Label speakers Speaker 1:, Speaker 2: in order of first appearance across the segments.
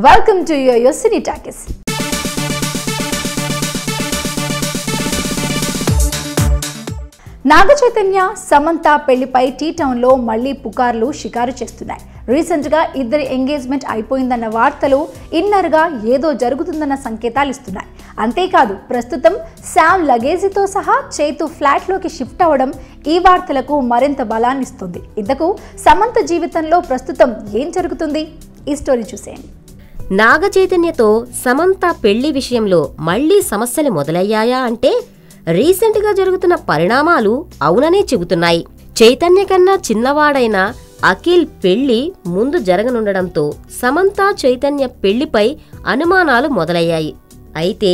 Speaker 1: Welcome to your Cine Talkies. Naga Chaitanya Samantha పెళ్లిపై T town లో మళ్లీ పుకార్లు షికారు చేస్తున్నాయి. రీసెంట్ గా ఇద్దరి ఎంగేజ్మెంట్ అయిపోయిందన్న వార్తలు ఇన్నర్ గా ఏదో జరుగుతుందన్న సంకేతాలు ఇస్తున్నాయి. అంతేకాదు ప్రస్తుతం శామ్ లగేజీతో సహా చైతు ఫ్లాట్ లోకి షిఫ్ట్ అవ్వడం ఈ వార్తలకు మరింత బలాన్ని ఇస్తుంది. ఇంతకు సమంత జీవితంలో ప్రస్తుతం ఏం జరుగుతుంది? ఈ స్టోరీ చూసేయండి.
Speaker 2: నాగ చైతన్యతో సమంత పెళ్లి విషయంలో మళ్లీ సమస్యలు మొదలయ్యాయా అంటే రీసెంట్గా జరుగుతున్న పరిణామాలు అవుననే చెబుతున్నాయి. చైతన్య కన్నా చిన్నవాడైన అఖిల్ పెళ్లి ముందు జరగనుండడంతో సమంత చైతన్య పెళ్లిపై అనుమానాలు మొదలయ్యాయి. అయితే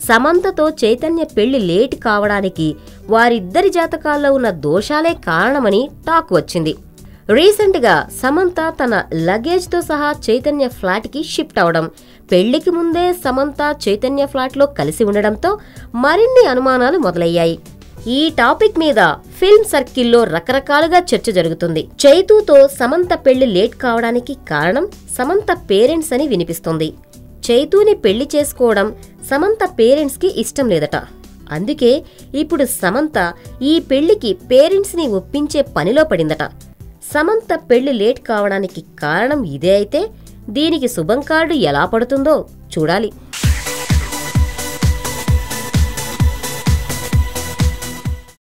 Speaker 2: సమంతతో చైతన్య పెళ్లి లేట్ కావడానికి వారిద్దరి జాతకాల్లో ఉన్న దోషాలే కారణమని టాక్ వచ్చింది. రీసెంట్గా సమంత తన లగేజ్తో సహా చైతన్య ఫ్లాట్కి షిఫ్ట్ అవడం, పెళ్లికి ముందే సమంత చైతన్య ఫ్లాట్లో కలిసి ఉండడంతో మరిన్ని అనుమానాలు మొదలయ్యాయి. ఈ టాపిక్ మీద ఫిల్మ్ సర్కిల్లో రకరకాలుగా చర్చ జరుగుతుంది. చైతూతో సమంత పెళ్లి లేట్ కావడానికి కారణం సమంత పేరెంట్స్ అని వినిపిస్తోంది. చైతూని పెళ్లి చేసుకోవడం సమంత పేరెంట్స్ కి ఇష్టం లేదట. అందుకే ఇప్పుడు సమంత ఈ పెళ్లికి పేరెంట్స్ ని ఒప్పించే పనిలో పడిందట. సమంత పెళ్లి లేట్ కావడానికి కారణం ఇదే అయితే దీనికి శుభం కార్డు ఎలా పడుతుందో చూడాలి.